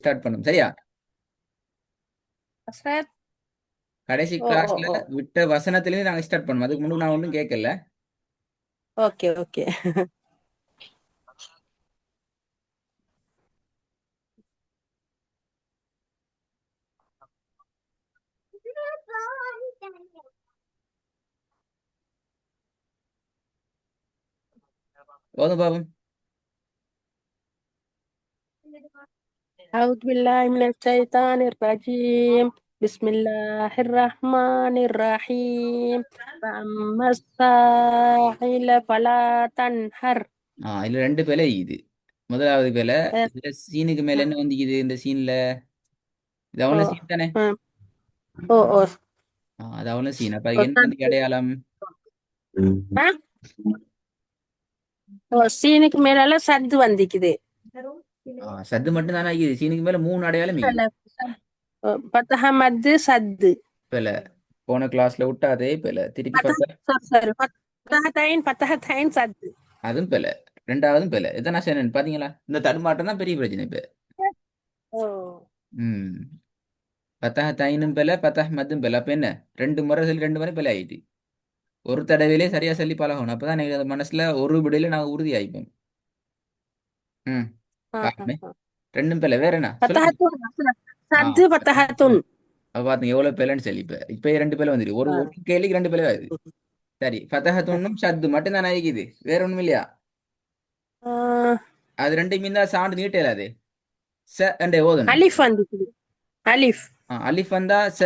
Start பண்ணும் சரியா? ஹஸ்ரத். கடைசி ஓ ஓ கிளாஸ்ல ஓ. விட்ட வசனத்திலேயே நாங்க ஸ்டார்ட் பண்ணுவோம். அதுக்கு முன்னாடி நான் ஒன்றும் கேட்கல. Okay okay. போதும் பாபம். أعوذ بالله من الشيطان الرجيم. بسم الله الرحمن الرحيم. فأما السائل فلا تنهر. இதுல ரெண்டு பேல இது முதலாவது பேல. أه، இதுல சீனுக்கு மேல என்ன வந்துக்குது இந்த சீன்ல? இது அவன أه، சீன் தானே? أه، أه، அது அவன சீன். அப்ப அதுக்கு என்ன أه. வந்து அடையாளம்? ها؟ சீனுக்கு மேலால சத்து வந்திக்குது. சத்து மட்டும் தானே ஆகிது. சீனுக்கு மேல மூணு அடையாளம் இல்ல, இருக்குது. பத்தஹ மத்து சத்து. பேல போன கிளாஸ்ல விட்டா அதே பேல திருப்பி பத்தஹ ஃபர்ஸ்ட். சாரி சாரி பத்தஹ தைன் சத்து. அதுவும் பேல. ரெண்டாவதும் பேல. இதான் நான் சொன்னேன் பாத்தீங்களா? இந்த தடுமாட்டம் தான் பெரிய பிரச்சனை இப்ப. ஓ. ம். பத்தக தைனும் பேல பத்தக மத்தும் பேல. அப்ப என்ன? ரெண்டு முறை சொல்லி ரெண்டு முறை பேல ஆயிட்டு. ஒரு தடவையிலே சரியா சொல்லி பழகணும். அப்பதான் எனக்கு அது மனசுல ஒரு விடையில நான் உறுதி ஆயிப்பேன். ம். ஆ, ஆ, பாப்போமே. ஆ. ரெண்டும் பேல. வேற என்ன சொல்லுங்க. பத்தஹத்துன் ஆ சத்து பத்தஹத்துன். அப்ப பாத்தீங்க எவ்வளவு பேலன்னு சொல்லி. இப்ப ரெண்டு பேல வந்துருக்கு. ஒரு ஆ. ஒரு கேள்விக்கு ரெண்டு பேல வருது. சரி, ஃபதஹத்துன்னும் ஷத்து மட்டும் தான் ஆகிக்குது. வேற ஒண்ணும் இல்லையா? ஆ, அது ரெண்டுமே தான் சார்ந்து நீட்டல அது. ச அண்டே ஓதணும். அலிஃப் வந்துக்குது. அலிஃப். அலிஃப் வந்தா ச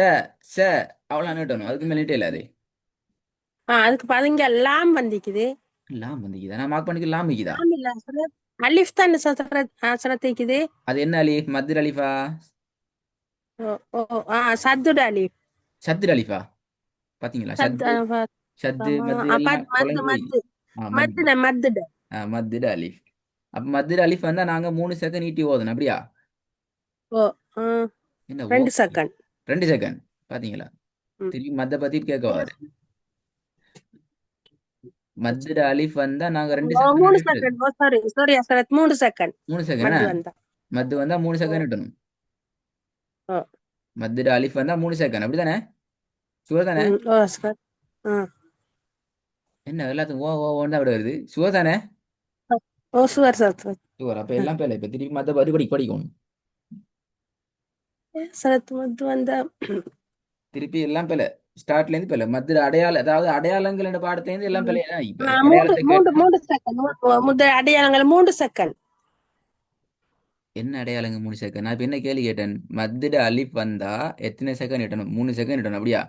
ச அவ்வளோ நீட்டணும். அதுக்கு மேல நீட்டல அது. அதுக்கு பதிங்க லாம் வந்திக்குது. லாம் வந்துக்குதா? நான் மார்க் பண்ணிக்க லாம் இருக்குதா? லாம் இல்ல சரத். அலிஃப் தான் சரத்திக்குது. அது என்ன அலிஃப்? மத்திர அலிஃபா? ஓ ஓ. சத்துட அலிஃப். சத்துர அலிஃபா? பாத்தீங்களா? சத் சத்து சத்து மத்து எல்லாம் மத்து குழம்பு போய். மத்து மத்து. மத்துட. மத்திர அலிஃப். அப்ப மத்திர அலிஃப் வந்தா நாங்க 3 செகண்ட் நீட்டி ஓதணும் அப்படியா? ஓ. ஆ, என்ன ஓ? 2 செகண்ட். 2 செகண்ட். பாத்தீங்களா? ம். திருப்பி மத்த பத்தி கேட்க வாரு. மத்திர அலிஃப் வந்தா நாங்க ரெண்டு ஓ, second 3 second. Oh sorry sorry Sarath, 3 second. 3 second மத்து வந்தா. மத்து வந்தா மூணு ஓ செகண்ட் விட்டணும். ஓ. மத்திர அலிஃப் வந்தா 3 செகண்ட் அப்படிதானே? சுவர் தானே? ம். ஓ சரத். ஆ. என்ன எல்லாத்துக்கும் ஓ ஓ ஓன்னு தான் விட வருது. சுவர் தானே? ஓ சுவர் சரத். சுவர். அப்ப எல்லாம் பேல. இப்ப திருப்பி மத்த பத்தி படிக்கணும். சரத் மத்து வந்தா. திருப்பி எல்லாம் பேல. ஸ்டார்ட்ல இருந்து பேல. மத்திர அடையாளம், அதாவது அடையாளங்கள் என்ற பாடத்துல இருந்து எல்லாம் ம். பேல. இப்ப மூன்று அடையாளத்தை மூன்று கேட்டா 3 செகண்ட். முதல் அடையாளங்கள் 3 செகண்ட். என்ன அடையாளங்க 3 செகண்ட்? நான் இப்ப என்ன கேள்வி கேட்டேன்? மத்திர அலிஃப் வந்தா எத்தனை செகண்ட் இட்டணும்? 3 செகண்ட் இட்டணும் அப்படியா?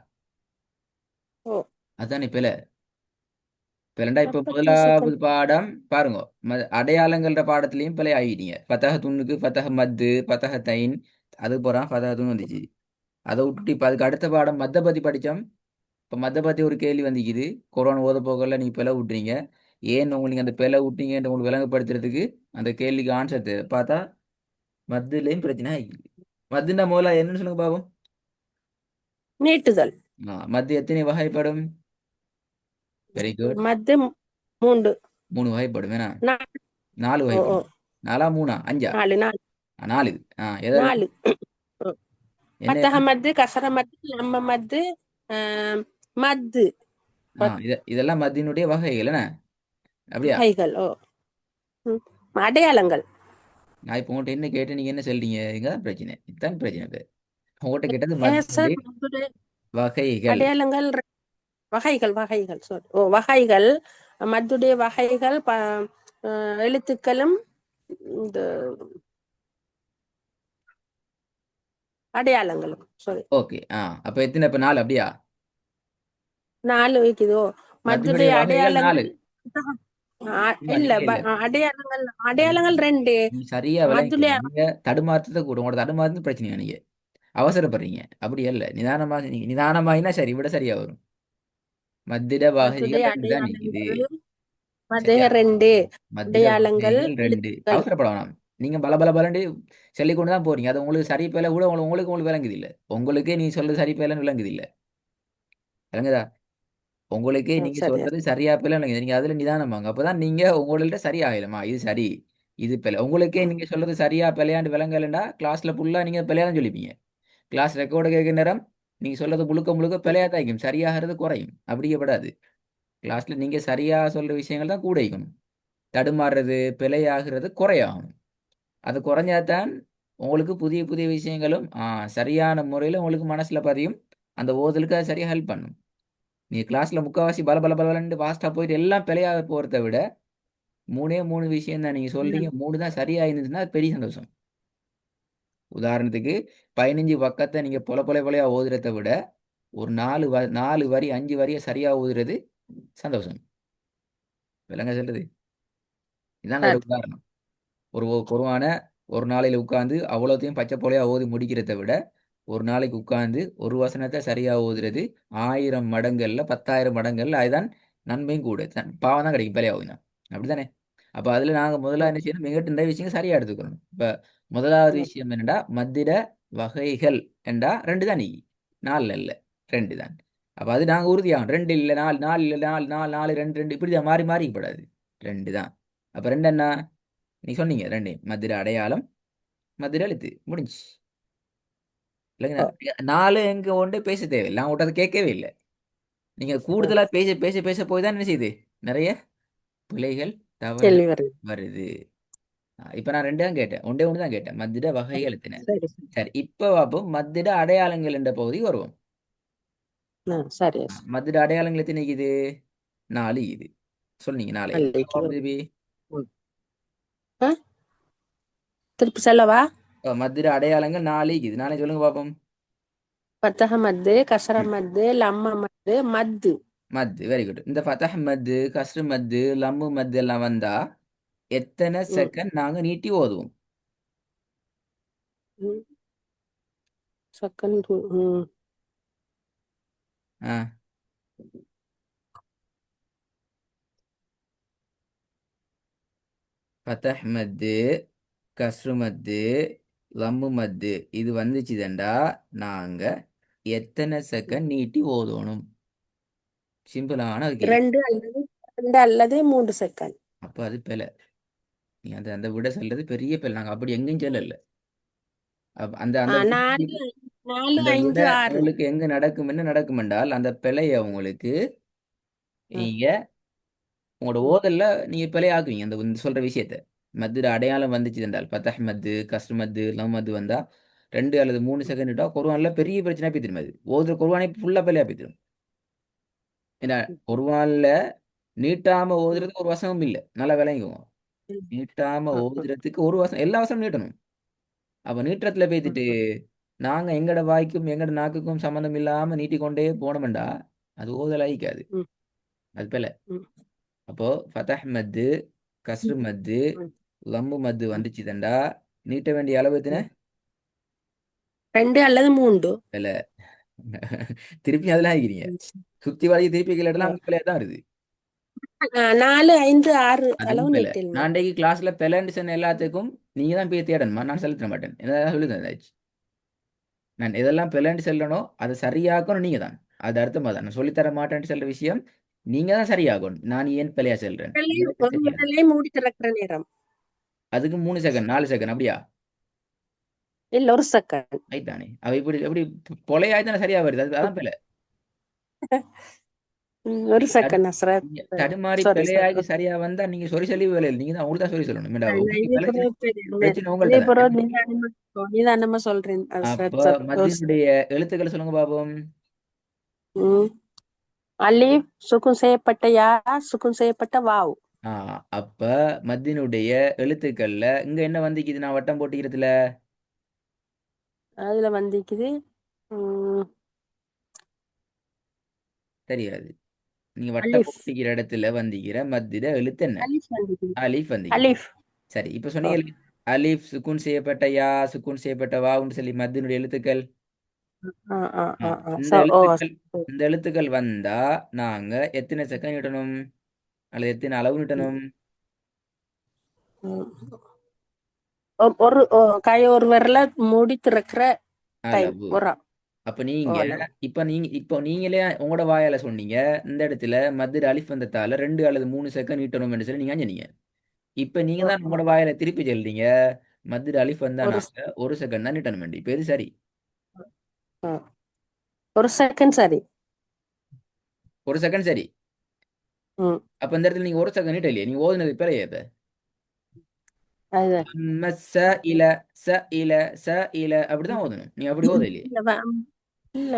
ஓ. அதானே பேல. பிறண்டா இப்ப அப்ப எத்தனை முதலாவது செகண்ட்? பாடம் பாருங்க. அடையாளங்கள்ன்ற பாடத்திலையும் பிழை ஆகிட்டீங்க. ஃபத்தஹ துண்ணுக்கு ஃபத்தஹ மத்து ஃபத்தஹ தைன். அது போறான் ஃபத்தஹ துண் வந்துச்சு. அதை விட்டுட்டு இப்ப அதுக்கு அடுத்த பாடம் மத்த பத்தி படிச்சோம். இப்ப மத்த பத்தி ஒரு கேள்வி வந்திக்குது. கொரோனா ஓத போகல நீங்க பிழை விட்டுறீங்க. ஏன் உங்களுக்கு அந்த பிழை விட்டீங்கன்னு உங்களுக்கு விளங்கப்படுத்துறதுக்கு அந்த கேள்விக்கு ஆன்சர் பார்த்தா மத்துலேயும் பிரச்சனை ஆகிக்குது. மத்துன்னா முதல்ல என்னன்னு சொல்லுங்க பாபம். நீட்டுதல். மத்து எத்தனை வகைப்படும்? Very good. மத்து மூன்று. 3 வகைப்படும் வேணா? நாலு. நாலு ஓ ஓ. வகைப்படும். நாலா மூணா அஞ்சா? நாலு நாலு. நாலு இது. எதெல்லாம்? 4. என்ன பத்தக என்ன? மத்து கசர மத்து நம்ம மத்து. ஆம், மத்து. இதெல்லாம் மத்தியினுடைய வகைகள் என்ன? அப்படியா? வகைகள். ஓ. ம். அடையாளங்கள். நான் இப்போ உங்கள்கிட்ட என்ன கேட்டேன், நீங்க என்ன சொல்றீங்க? இங்கதான் பிரச்சனை. இதுதான் பிரச்சனை இப்ப. உங்கள்கிட்ட கேட்டது ஏன் சார் மத்தியினுடைய மத்துடைய வகைகள். அடையாளங்கள் வகைகள் வகைகள் சாரி ஓ வகைகள். மத்துடைய வகைகள் எழுத்துக்களும் இந்த அடையாளங்களும் சாரி. ஓகே. அப்ப எத்தனை? இப்ப நாலு அப்படியா? 4 வைக்குதோ. மத்தியினுடைய மத்துடைய வகைகள் நாலு. அடையாளங்கள். இல்ல இல்ல இல்ல. அடையாளங்கள் இல்ல. அடையாளங்கள் 2. நீ சரியா மத்துடைய விளங்கிக்கோங்க. நீங்க தடுமாற்றத்தை கூட உங்களோட தடுமாறுறது பிரச்சனையா நீங்க அவசரப்படுறீங்க. அப்படி இல்ல. நிதானமா நீங்க நிதானமாயினா சரி விட சரியா வரும். மத்திட மத்துடைய வகைகள் ரெண்டு தான் நிக்குது. அடையாளங்கள் மத்துடைய சரியா? 2 மத்திட அடையாளங்கள் வகைகள் ரெண்டு. எழுத்துக்கள். அவசரப்பட வேணாம். நீங்க பல பல பலண்டு சொல்லிக் கொண்டு தான் போறீங்க. அது உங்களுக்கு சரி பேல கூட உங்களுக்கு விளங்குது இல்ல. உங்களுக்கே நீ சொல்றது சரி பேலன்னு விளங்குது இல்ல. விளங்குதா? உங்களுக்கே நீங்க சரி. சொல்றது சரியா பேல விளங்குது. நீங்க அதுல நிதானமாங்க. அப்பதான் நீங்க உங்கள்ட்ட சரி ஆயிடுமா இது சரி, இது பிழை. உங்களுக்கே நீங்க சொல்றது சரியா பிழையாண்டு விளங்கலைன்னா கிளாஸ்ல ஃபுல்லா நீங்க பிழையா தான் சொல்லிப்பீங்க. கிளாஸ் ரெக்கார்டு கேட்கிற நேரம் நீங்க சொல்றது முழுக்க முழுக்க பிழையா தான் இருக்கும், சரியாகிறது குறையும். அப்படியேப்படாது. கிளாஸ்ல நீங்க சரியா சொல்ற விஷயங்கள் தான் கூட இருக்கணும். தடுமாறுறது பிழையாகிறது குறையாகும். அது குறைஞ்சாதான் உங்களுக்கு புதிய புதிய விஷயங்களும் சரியான முறையில் உங்களுக்கு மனசுல பதியும். அந்த ஓதலுக்கு அது சரியா ஹெல்ப் பண்ணும். நீங்க கிளாஸ்ல முக்காவாசி பல பல பலன்னு ஃபாஸ்டா போயிட்டு எல்லாம் பிழையாக போறதை விட மூணே மூணு விஷயம் தான் நீங்க சொல்றீங்க, ம். மூணு தான் சரியா இருந்துச்சுன்னா அது பெரிய சந்தோஷம். உதாரணத்துக்கு 15 பக்கத்தை நீங்க பொல பொல பொலையா ஓதுறதை விட ஒரு 4 வரி 5 வரியை சரியா ஓதுறது சந்தோஷம். விளங்க சொல்றது. இதான் ஒரு சரி. உதாரணம். ஒரு குர்ஆன ஒரு நாளையில உட்கார்ந்து அவ்வளோத்தையும் பச்சை போலையா ஓதி முடிக்கிறதை விட ஒரு நாளைக்கு உட்கார்ந்து ஒரு வசனத்தை சரியா ஓதுறது 1000 மடங்கள்ல 10,000 மடங்கள்ல அதுதான் நன்மையும் கூட பாவம் தான் கிடைக்கும் பிழையா ஓதினா. அப்படித்தானே? அப்ப அதுல நாங்க முதல்ல ம். என்ன செய்யணும், மிகட்டு இந்த விஷயங்கள் சரியா எடுத்துக்கணும். இப்ப முதலாவது ம். விஷயம் என்னடா, மத்திட வகைகள் என்றா ரெண்டு தான், நீ நாலு இல்ல, ரெண்டு தான். அப்ப அது நாங்க உறுதியாகும். ரெண்டு இல்ல நாலு, நாலு இல்ல நாலு, நாலு நாலு ரெண்டு ரெண்டு இப்படிதான் மாறி மாறி கூடாது. ரெண்டு தான். அப்ப ரெண்டு என்ன, நீ சொன்னீங்க ரெண்டு, மதுரை அடையாளம் மதுரை எழுத்து முடிஞ்சு இல்லைங்க. ஓ. நாலு எங்க ஒன்று பேச தேவையில்லை, நான் விட்டதை கேட்கவே இல்லை. நீங்க ம். கூடுதலா பேச பேச பேச போய் தான் என்ன செய்யுது, நிறைய பிழைகள் தவறுகள் கேள்வி வருது. வருது. இப்ப நான் ரெண்டு தான் கேட்டேன், ஒன்றே ஒன்று தான் கேட்டேன், மத்திட வகை எழுத்தின. சரி சரி. சரி, இப்ப பார்ப்போம் மத்திட அடையாளங்கள் என்ற பகுதி வருவோம். சரி. மத்திட அடையாளங்கள் எத்தனை இது, நாலு இது சொன்னீங்க. நாளை நல்லைக்கு வரும். திருப்பி ம். ஆ, திருப்பி சொல்லவா? மத்திட அடையாளங்கள் நாலு இது, நாளை சொல்லுங்க பார்ப்போம். பத்தக மத்து, கசர ம். மத்து, லம்ம மத்து, மத்து. மத்து வெரி குட். இந்த ஃபதஹ் மத்து, கஸ்ர் மத்து, லம்மு மத்து எல்லாம் வந்தா எத்தனை ம். செகண்ட் நாங்க நீட்டி ஓதுவோம்? ம். செகண்ட். ம். ஆ, ஃபதஹ் மத்து, கஸ்ரு மத்து, லம்மு மத்து இது வந்துச்சுதண்டா நாங்க எத்தனை செகண்ட் நீட்டி ஓதணும்? சிம்பிளான ஒரு கேள்வி. ரெண்டு அல்லது ரெண்டு அல்லது 3 செகண்ட். அப்ப அது பிழை. நீ அந்த அந்த விட சொல்றது பெரிய பிழை. நாங்க அப்படி எங்கேயும் சொல்லல. அந்த அந்த விட நாலு, நாலு, அந்த விட 5, 6. உங்களுக்கு எங்க நடக்கும், என்ன நடக்கும் என்றால் அந்த பிழையை உங்களுக்கு ம். நீங்க உங்களோட ம். ஓதல்ல நீங்க பிழையாக்குவீங்க. அந்த இந்த சொல்ற விஷயத்த மத்திர அடையாளம் வந்துச்சு என்றால் பத்தஹ் மத்து, கஸ்ர் மத்து, லம் மத்து வந்தா 2 அல்லது 3 செகண்ட் விட்டா குர்ஆன்ல பெரிய பிரச்சனை போய் திரும்ப அது ஓதுற குர்ஆனை ஃபுல்லா பிழையா போய் திரும்ப. ஏன்னா குர்ஆன்ல நீட்டாம ம். ஓதுறதுக்கு ஒரு வசனம் இல்லை, நல்லா விளங்குவோம். ம். நீட்டாம ம். ம். ஓதுறதுக்கு ஒரு வசனம், எல்லா வசனம் நீட்டணும். அப்ப நீட்டத்துல ம். பேத்துட்டு நாங்க எங்கட வாய்க்கும் எங்கட நாக்குக்கும் சம்மந்தம் இல்லாம நீட்டிக்கொண்டே போனோம்டா அது ஓதல் ஆயிக்காது. ம். அது பிழை. ம். அப்போ ஃபதஹ் மத்து, கஸ்ரு மத்து, ம். லம்மு மத்து ம். வந்துச்சு தண்டா நீட்ட வேண்டிய அளவு எத்தனை? ம். ரெண்டு அல்லது மூன்று. பிழை. திருப்பி அதெல்லாம் ஆகிறீங்க. சுத்தி வளைய திருப்பி கீழே அங்கே பிள்ளையா தான் வருது. நாலு, 5, 6 அளவு அதுவும் பிழை. நீட்டில் நான் நான். இன்றைக்கு கிளாஸ்ல பிழைன்னு சொன்ன எல்லாத்துக்கும் நீங்க தான் போய் தேடணுமா, நான் சொல்லி தர மாட்டேன். என்ன சொல்லி தந்தாச்சு. நான் எதெல்லாம் பிழைன்னு சொல்லணும் அதை சரியாக்கணும் நீங்க தான். அது அர்த்தமா தான் நான் சொல்லித்தர மாட்டேன்னு சொல்ற விஷயம் நீங்க தான் சரியாகணும். நான் ஏன் பிழையா சொல்றேன் எனக்கு ஒரு தெரியாது. விரலை மூடி திறக்கிற நேரம். அதுக்கு 3 செகண்ட் 4 செகண்ட் அப்படியா? இல்ல, 1 செகண்ட். ரைட் தானே? அவ இப்படி எப்படி பொலையாய் தானே சரியா வருது, அது அதான் பிழை. 1 செகண்ட் அஸ்ரத். நீங்க தடுமாறி சாரி சாரி. பிழையாகி சரியா வந்தா நீங்க சொரி சொல்லி வேலை இல்லை, நீங்க தான் உங்களுக்கு தான் சொரி சொல்லணும். ஏண்டா, உங்களுக்கு இதே பிரச்சனை, பிறகு பிரச்சனை இதே உங்கள்ட்ட தான். பிறகு நிதானமா சொல்றேன் அப்ப அஸ்ரத். மத்தியினுடைய எழுத்துக்களை சொல்லுங்க பாப்போம். ம். அலிஃப் சுக்குன் செய்யப்பட்ட யா, சுக்குன் செய்யப்பட்ட வாவ். ஆ, அப்ப மத்தியினுடைய எழுத்துக்கள்ல இங்க என்ன வந்திக்குது, நான் வட்டம் போட்டிக்கிறதுல அதுல வந்திக்குது. ம். தெரியாது. நீங்க வட்டம் அலிஃப். போட்டிக்கிற இடத்துல வந்திக்கிற மத்தியில எழுத்து என்ன? அலிஃப் வந்திக்குது. அலிஃப் வந்திக்குது. அலிஃப். சரி, இப்ப ஓ. சொன்னீங்க அலிஃப் சுக்குன் செய்யப்பட்ட யா, சுக்குன் செய்யப்பட்ட வாவுன்னு சொல்லி மத்தியினுடைய எழுத்துக்கள். ஆ ஆ ஆ, ஆ ஆ இந்த சோ ஓ. எழுத்துக்கள் இந்த எழுத்துக்கள் வந்தா நாங்க எத்தனை செகண்ட் நீட்டணும் அல்லது எத்தனை அளவு நீட்டணும்? ம். கை ஒரு விரல மூடி திறக்கிற டைம் அளவு. ஒரு. அப்ப ஓ நீங்க அளவு. இப்போ நீங்களே உங்களோட வாயால சொன்னீங்க இந்த இடத்துல மத்திர அலிஃப் வந்ததால 2 அல்லது 3 செகண்ட் நீட்டணும் என்று சொல்லி நீங்க சொன்னீங்க. இப்ப நீங்க ம், தான் ம். உங்களோட வாயில திருப்பி சொல்றீங்க. மத்திர அலிஃப் வந்தா ஒரு நாங்க ஒரு செகண்ட் தான் நிட்டணும் வேண்டி. இப்ப எது சரி? ம். ஒரு செகண்ட் சரி. ஒரு செகண்ட் சரி. ம். அப்ப இந்த இடத்துல நீங்க ஒரு செகண்ட் நீட்ட இல்லையே. நீங்க ஓதுனது பிழையே இப்ப. அதுதான். அம்ம ச இல ச இல ச இல அப்படிதான் ஓதணும். நீ அப்படி ஓத இல்லையே. இல்ல இல்ல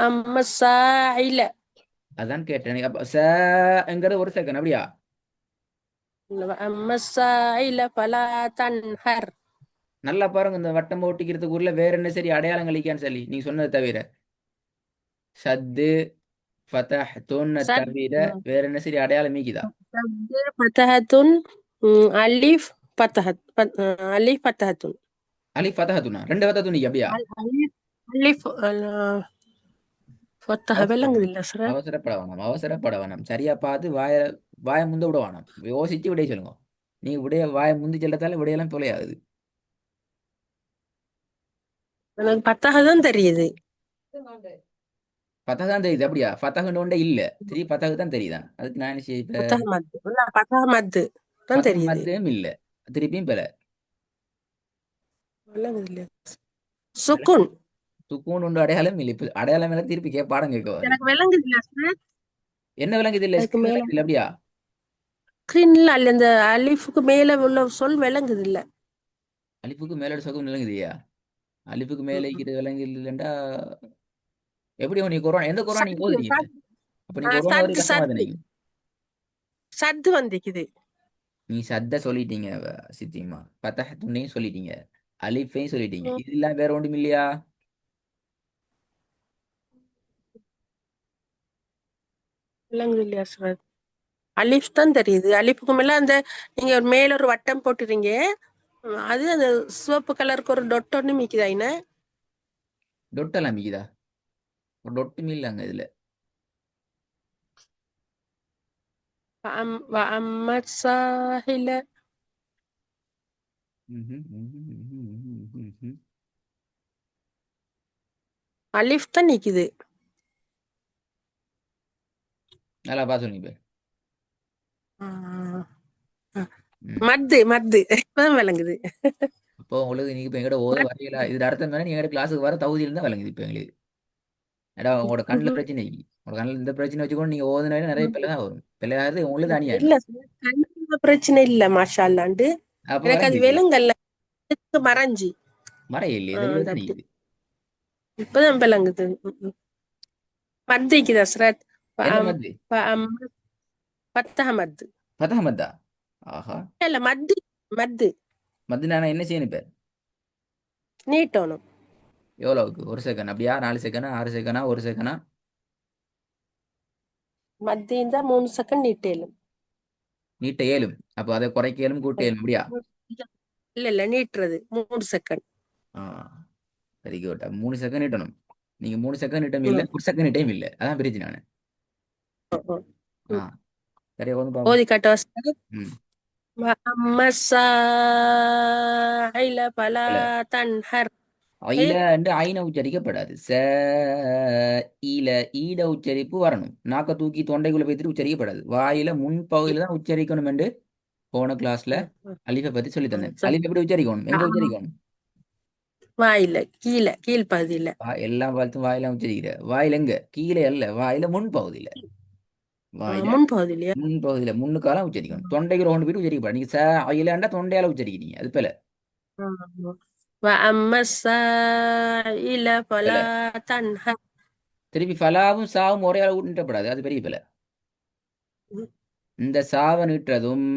அம்ம சாயில. அதான் கேட்டேன். அப்ப சங்கிறது ஒரு செகண்ட் அப்படியா? இல்ல அம்ம சாயில பலா தன்ஹர். நல்லா பாருங்க இந்த வட்டம் ஓட்டிக்கிறதுக்குள்ள வேற என்ன சரி அடையாளம் கழிக்கான்னு சொல்லி நீங்க சொன்னதை தவிர சத்து ஃபதஹ்துன்ன சத் தவிர ம். வேற என்ன சரி அடையாளம் மீக்குதா? சத்து பத்தஹத்துன். அலிஃப் அலிஃப் பத்தஹத்துன். அலி ஃபதஹத்துனா ரெண்டு ஃபதஹத்துனி அப்படியா? அலிஃப் அலிஃப் ஃபத்தஹ அவசரப்பட விளங்குது இல்ல சார். அவசரப்பட வேணாம் அவசரப்பட வேணாம். சரியா பார்த்து வாயை முந்த விட வேணாம். யோசிச்சு விடைய சொல்லுங்க. நீங்க விடைய வாயை முந்தி செல்லத்தால விடையெல்லாம் தொலையாகுது. எனக்கு பத்தஹ தான் தெரியுது. ஃபதஹ் தான் தெரியுது அப்படியா? ஃபதஹ்னு ஒன்றே இல்ல. சரி ஃபதஹ் தான் தெரியுதா? அதுக்கு நான் என்ன செய்ய இப்ப? பத்தஹ மத்து இல்ல பத்தஹ மத்து தான் ஃபதஹ் தெரியுது. மத்தேம் இல்ல. திருப்பியும் பெற. விளங்குது இல்ல. சுக்குன். சுக்கூன் உண்டு அடையாளம் இல்லை. இப்ப அடையாளம் எல்லாம் திருப்பி பாடம் கேட்க வாரு. எனக்கு விளங்குது இல்ல சார். என்ன விளங்குது இல்ல? அதுக்கு ஸ்கிரீன் மேல விளங்குது இல்ல அப்படியா? ஸ்கிரீன்ல அல்ல இந்த அலிஃபுக்கு மேல உள்ள சொல் விளங்குது இல்ல. அலிப்புக்கு மேலோட சொகம் விளங்குதியா? அலிப்புக்கு மேல ம், ம். இருக்கிறது விளங்கு இல்லைண்டா எப்படி நீ குரான் எந்த குரான் நீங்க சத்து ஓதுறீங்க இப்ப? அப்ப நீ குரான் ஒரு சத்து கஷ்டமா சத்து தானே? சத்து வந்திக்குது. நீ சத்த சொல்லிட்டீங்க சித்திமா. பத்தஹத்துன்னையும் சொல்லிட்டீங்க. அலிஃபையும் சொல்லிட்டீங்க. ம், இது இல்லாம வேற ஒன்றும் இல்லையா? விளங்குது இல்லையா சார். அலிஃப் தான் தெரியுது. அலிஃபுக்கு மேல அந்த நீங்க ஒரு மேல ஒரு வட்டம் போட்டுறீங்க. அது அந்த சிவப்பு கலருக்கு ஒரு டொட் ஒன்று மிக்குதா என்ன. டொட்டெல்லாம் மிக்குதா? ஒரு டொட்டுமே இல்லைங்க இதுல. அம்ம சாஹில. ம்ஹும், ம்ஹும், ம்ஹும், ம்ஹும், ம்ஹும், ம்ஹும். அலிஃப் தான் நிக்குது. நல்லா பார்த்து சொல்லுங்க இப்ப. ஆ, ஆ. ம். மத்து மத்து இப்பதான் விளங்குது. அப்போ உங்களுக்கு நீங்க இப்ப எங்கட ஓத வரையில இது அர்த்தம் தானே நீங்க எங்கட கிளாஸுக்கு வர தகுதி இருந்தா விளங்குது இப்ப எங்களுக்கு. ஏடா உங்களோட கண்ணில் மத்து. பிரச்சனை இல்லை. உங்களோட கண்ணில் இந்த பிரச்சனை வச்சுக்கொண்டு நீங்க ஓதுனாலே நிறைய பிள்ளை தான் வரும். பிள்ளையாவது உங்களுக்கு தான் இல்ல அநியாயம். சார், கண்ணுல பிரச்சனை இல்ல மாஷா அல்லாண்டு. அப்ப எனக்கு அது விளங்குது. விலங்கல்ல. மறைஞ்சி. மறை இல்லையே தெளிவாக அந்த தான் அப்படி இருக்குது. இப்பதான் விளங்குது. மத்திக்குது அஸ்ரத். எந்த மத்து? பத்தக மத்து. ஃபதஹ் மத்தா? ஆஹா. இல்ல மத்து. மத்து மத்து நான் என்ன செய்யணும் இப்ப? நீட்டணும். எவ்வளவுக்கு? ஒரு செகண்ட் அப்படியா? 4 செகண்டா? 6 செகண்டா? ஒரு செகண்டா? மத்தியிருந்தா 3 செகண்ட் நீட்டேலும். நீட்ட இயலும். அப்போ அதை குறைக்க இயலும் கூட்ட இயலும் அப்படியா? இல்ல இல்ல நீட்டுறது 3 செகண்ட். ஆ வெரி குட். 3 செகண்ட் நீட்டணும். நீங்க 3 செகண்ட் நீட்டம் இல்லை, ஒரு செகண்ட் நீட்டம் இல்லை. அதான் பிரச்சனை நானு. ஆ சரியா வந்து பாப்போம். ஓதி காட்ட வசனம். ம். பலா இல்ல. தன்ஹர். ஐல என்று ஐன உச்சரிக்கப்படாது. ஈல ஈட உச்சரிப்பு வரணும். நாக்க தூக்கி தொண்டைக்குள்ள வைத்துட்டு உச்சரிக்கப்படாது. வாயில முன்பகுதியில தான் உச்சரிக்கணும் என்று போன கிளாஸ்ல அலிஃபை பத்தி சொல்லி தந்தேன். அலிஃப் எப்படி உச்சரிக்கணும்? எங்க உச்சரிக்கணும்? வாயில கீழே கீழ்ப்பகுதியில. எல்லாம் பார்த்து வாயில உச்சரிக்கிற. வாயில எங்க? கீழே அல்ல. வாயில முன்பகுதியில. வாயில முன்பகுதியிலயா. முன்பகுதியில முன்னுக்கால உச்சரிக்கணும். தொண்டைக்குள்ள கொண்டு போயிட்டு உச்சரிக்கப்படாது. நீங்க அயிலாண்டா தொண்டையால உச்சரிக்கிறீங்க. அது போல. وأما السائل فلا போல. تنهر. திருப்பி ஃபலாவும் சாவும் ஒரே அளவு நீட்டப்படாது. அது பெரிய பிழை. இந்த சாவை நீட்டுறதும்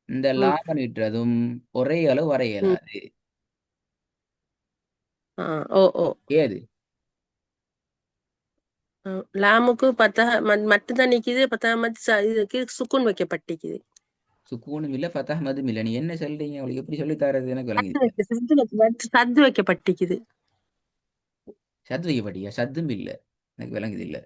இந்த ம். லாப நீட்டுறதும் ஒரே அளவு வர ம். இயலாது. ஆ, ஓ ஓ. ஏது? லாமுக்கு மட்டும்தான் நிக்குது. இதுக்கு சுக்குன் வைக்கப்பட்டிருக்குது. சுக்கூனும் இல்ல ஃபத்தஹ் மதும் இல்ல. நீ என்ன சொல்றீங்க? அவளுக்கு எப்படி சொல்லி தரது எனக்கு விளங்குது. சத்து வைக்கப்பட்டிருக்குது. சத்து வைக்கப்பட்டியா? சத்தும் இல்ல. எனக்கு விளங்குது இல்ல.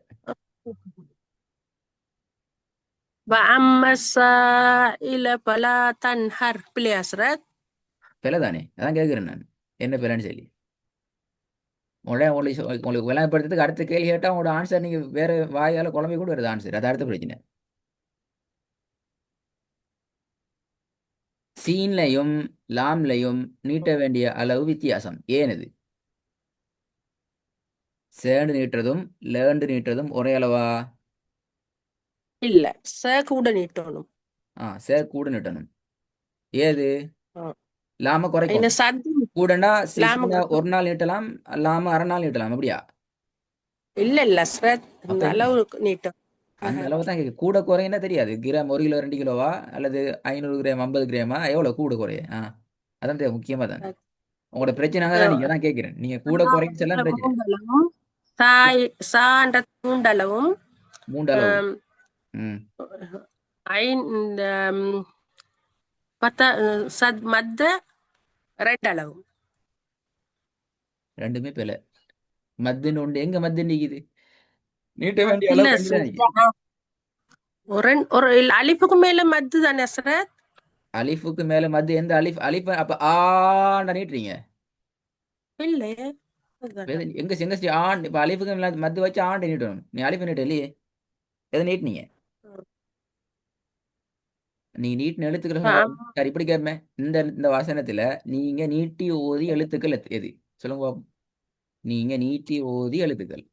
وأما السائل فلا تنهر பிள்ளையாசுரத். பிழை தானே? அதான் கேட்கிறேன் நான். என்ன பிழைன்னு சொல்லி. உடனே உங்களுக்கு விளங்கப்படுத்துறதுக்கு அடுத்த கேள்வி கேட்டா உங்களோட ஆன்சர் நீங்க வேற வாயால குழம்பி கூட வருது ஆன்சர். அது அடுத்த பிரச்சனை. சீன்லையும் லாம்லையும் நீட்ட வேண்டிய அளவு வித்தியாசம் ஏனது? சேண்டு நீட்டுறதும் லேண்டு நீட்டுறதும் ஒரே அளவா? இல்ல, ச கூட நீட்டணும். சே கூட நீட்டணும். ஏது? ஆ. லாம என்ன குறைக்கணும். சத்து கூடண்டா லாம சின்ன ஒரு நாள் நீட்டலாம், லாம அரை நாள் நீட்டலாம். அப்படியா? இல்ல இல்ல ஸ்ரத் அப்ப இந்த என்ன? அளவு நீட்டும். அந்த அளவு தான் கேட்கு. கூட குறையுன்னா தெரியாது. கிராம் 1 கிலோ 2 கிலோவா அல்லது 500 கிராம் 50 கிராமா எவ்வளோ கூட குறைய? அதான் முக்கியமா தான். உங்களோட பிரச்சனை தான் நீங்க தான் கேட்கிறேன். நீங்க கூட குறைன்னு சொல்லலாம் பிரச்சனை. மூண்டளவும் சாய் சான்ற மூண்டளவும் மூன்று அளவு. ஆம், ம். இந்த பத்த மத்த ரெண்டளவும். ரெண்டுமே பிழை. மத்துன்னு உண்டு. எங்க மத்து நிக்குது? நீட்ட வேண்டிய இல்ல அளவு ரெண்டு தான் நிக்குது. ஒரு அலிப்புக்கு மேல மத்து தானே சரத். அலிஃபுக்கு மேல மத்து எந்த அலிஃப்? அலிஃப் அப்ப ஆண்ட நீட்டுறீங்க. இல்ல அதுதானே. எங்க எங்க ஆண் இப்ப அலிஃபுக்கு மேல மத்து வச்சு ஆண்டு நீட்டணும். நீ அலிஃப் நீட்ட இல்லையே. எதை நீட்டினீங்க? நீ நீட்டின எழுத்துக்களை சொல்லுங்க ஆம். பாப்போம். சரி இப்படி கேட்பேன். இந்த இந்த வசனத்துல நீங்க நீட்டி ஓதி எழுத்துக்கள் எது? சொல்லுங்க பாப்போம். நீங்க நீட்டி ஓதி எழுத்துக்கள்.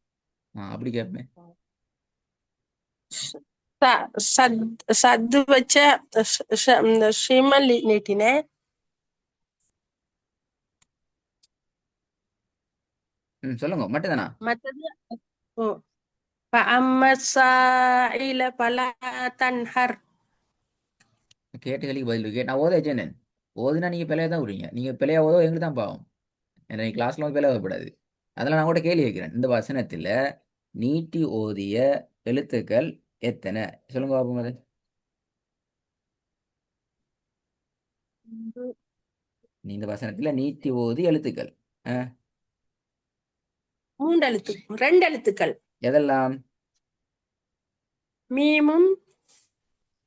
அப்படி கேட்பேன். சத்து வச்ச இந்த ஷிமல் நீட்டினேன். சொல்லுங்க மட்டும்தானா? மத்தது فأما السائل فلا تنهر. கேட்ட கேள்விக்கு பதில் இருக்கு. நான் ஓத வச்சேன். ஓதுனா நீங்க பிள்ளைய தான் விடுறீங்க. நீங்க பிள்ளையா ஓதோ எங்களுக்கு தான் பாவம். ஏன்னா நீ கிளாஸ்ல வந்து பிள்ளை வரக்கூடாது. அதெல்லாம் நான் கூட கேள்வி வைக்கிறேன். இந்த வசனத்துல நீட்டி ஓதிய எழுத்துக்கள் எத்தனை? சொல்லுங்க பாப்போம் அது. நீ இந்த வசனத்துல நீட்டி ஓதி எழுத்துக்கள் மூண்டெழுத்து, ரெண்டெழுத்துக்கள். எதெல்லாம்? மீமும்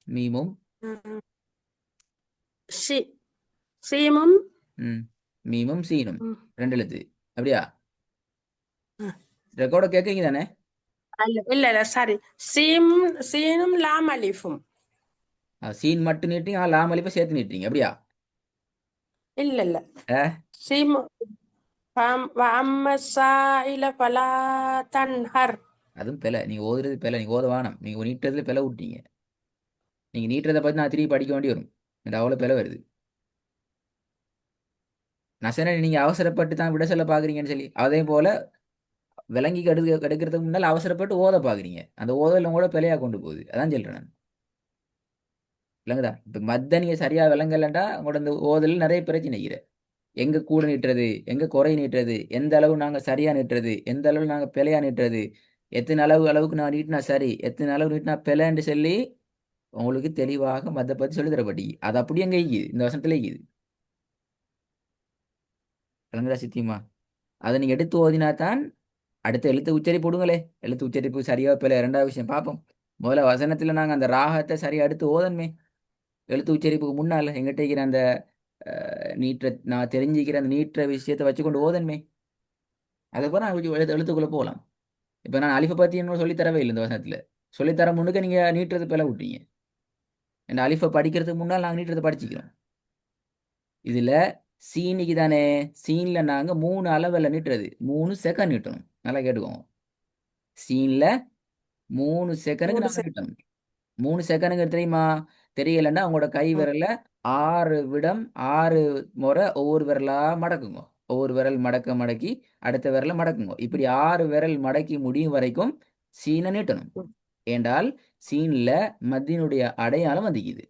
மீமும் ம், ஷி சீமும் ம், மீமும் சீனும் ம், ரெண்டு எழுத்து. அப்படியா? ம். ரெக்கார்ட கேட்கீங்க தானே? இல்ல இல்ல சாரி. சீனும் லாம் அலிஃபும். சீன் மட்டும் நீட்டீங்க, லாம் அலிப்பை சேர்த்து நீட்டீங்க. அப்படியா? இல்ல இல்ல அஹ், சீமு وأما السائل فلا تنهر. அதுவும் பிழை. நீங்க ஓதுறது பிழை. நீங்க ஓத வானம். நீங்க நீட்டுறதுல பிழை விட்டீங்க. நீங்க நீட்டுறதை பத்தி நான் திருப்பி படிக்க வேண்டி வரும். இந்த அவ்வளோ பிழை வருது. நான் சொன்னேன் நீங்க அவசரப்பட்டு தான் விட சொல்ல பாக்குறீங்கன்னு சொல்லி. அதே போல விளங்கி எடுக்கிறதுக்கு முன்னால் அவசரப்பட்டு ஓத பாக்குறீங்க. அந்த ஓதல கூட பிழையா கொண்டு போகுது. அதான் சொல்றேன் நான். இல்லைங்கடா இப்ப மத்த நீங்க சரியா விளங்கலண்டா உங்களோட இந்த ஓதல் நிறைய பிரச்சனை இருக்குது. எங்க கூட நீட்டுறது, எங்க குறை நீட்டுறது, எந்த அளவு நாங்க சரியா நீட்டுறது, எந்த அளவு நாங்க பிழையா நீட்டுறது, எத்தனை அளவுக்கு நான் நீட்டினா சரி, எத்தனை அளவு நீட்டினா பிழைன்னு சொல்லி உங்களுக்கு தெளிவாக மத்த பத்தி சொல்லி தரப்பட்டி. அது அப்படியே எங்க இருக்குது? இந்த வருஷத்துல இருக்குது. விளங்குதா சித்தியமா? அதை நீங்க எடுத்து ஓதினா தான் அடுத்த எழுத்து உச்சரிப்பு விடுங்களே. எழுத்து உச்சரிப்பு சரியா பிழை இரண்டாவது விஷயம் பார்ப்போம். முதல்ல வசனத்துல நாங்க அந்த ராகத்தை சரியா எடுத்து ஓதன்மே. எழுத்து உச்சரிப்புக்கு முன்னால எங்கிட்ட இருக்கிற அந்த நீற்ற நான் தெரிஞ்சுக்கிற அந்த நீற்ற விஷயத்தை வச்சுக்கொண்டு ஓதன்மே. அதுக்கப்புறம் நான் எழுத்துக்குள்ள போகலாம். இப்போ நான் அலிஃபை பத்தி இன்னும் சொல்லித் தரவே இல்லை இந்த வசனத்துல. சொல்லித்தர முன்னுக்கு நீங்க நீட்டுறது பிழை விட்டீங்க. இந்த அலிஃபை படிக்கிறதுக்கு முன்னால் நாங்கள் நீட்டுறதை படிச்சுக்கிறோம். இதுல சீனிக்கு தானே. சீன்ல நாங்க 3 அளவில் நீட்டுறது. 3 செகண்ட் நீட்டணும். நல்லா கேட்டுக்கோங்க. சீன்ல 3 செகண்டுக்கு மூன்று நாங்க நீட்டணும். 3 செகண்டுக்கு தெரியுமா? தெரியலைன்னா உங்களோட கை விரல்ல 6 விடம் 6 முறை ஒவ்வொரு விரலா மடக்குங்க. ஒவ்வொரு விரல் மடக்க மடக்கி அடுத்த விரலை மடக்குங்க. இப்படி 6 விரல் மடக்கி முடியும் வரைக்கும் சீனை நீட்டணும். ஏண்டால் சீன்ல மத்தியினுடைய அடையாளம் வந்திக்குது.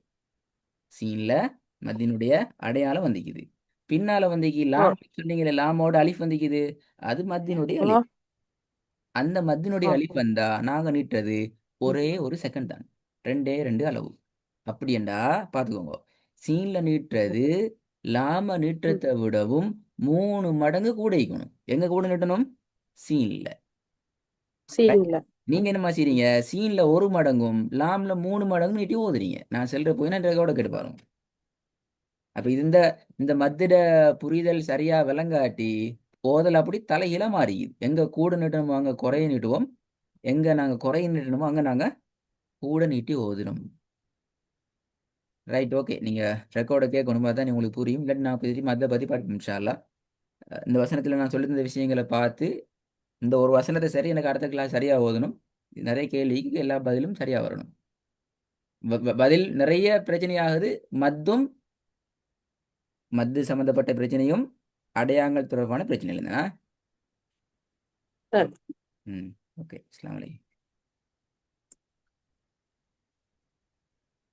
சீன்ல மத்தியினுடைய அடையாளம் வந்திக்குது. பின்னால வந்திக்கு லாம் சொன்னீங்களே, லாமோட அலிஃப் வந்திக்குது. அது மத்தியினுடைய அலிஃப். அந்த மத்தினுடைய அலிஃப் வந்தா நாங்க நீட்டுறது ஒரே ஒரு செகண்ட் தான். 2 அளவு. அப்படி என்றா பார்த்துக்கோங்க. சீன்ல நீட்டுறது லாம நீட்டத்தை விடவும் 3 மடங்கு கூட இருக்கணும். எங்க கூட நீட்டணும்? சீன்ல. Right? சீன்ல. நீங்க என்னமா செய்றீங்க? சீன்ல 1 மடங்கும் லாம்ல 3 மடங்கும் நீட்டி ஓதுறீங்க. நான் சொல்ற போய் நான் ரெக்கார்ட கேட்டு பாருங்க. அப்ப இது இந்த இந்த மத்திட புரிதல் சரியா விளங்காட்டி ஓதல் அப்படி தலைகீழா மாறிக்குது. எங்க கூட நீட்டணுமோ அங்க குறைய நீட்டுவோம். எங்க நாங்க குறைய நீட்டணுமோ அங்க நாங்க கூட நீட்டி ஓதுறோம். Right, okay. நீங்கள் ரெக்கார்டை கேட்கணும், தான் உங்களுக்கு புரியும். இல்லாட்டி நான் திருப்பி மற்ற பற்றி படிப்போம் இன்ஷா அல்லாஹ். இந்த வசனத்தில் நான் சொல்லியிருந்த விஷயங்களை பார்த்து இந்த ஒரு வசனத்தை சரி எனக்கு அடுத்த கிளாஸ் சரியாக ஓதணும். நிறைய கேள்விக்கு எல்லா பதிலும் சரியாக வரணும். பதில் நிறைய பிரச்சனையாகுது. மத்தும் மத்து சம்பந்தப்பட்ட பிரச்சனையும் அடையாளங்கள் தொடர்பான பிரச்சனை இல்லைன்னா. சரி. ம், ஓகே. அஸ்ஸலாமு அலைக்கும்.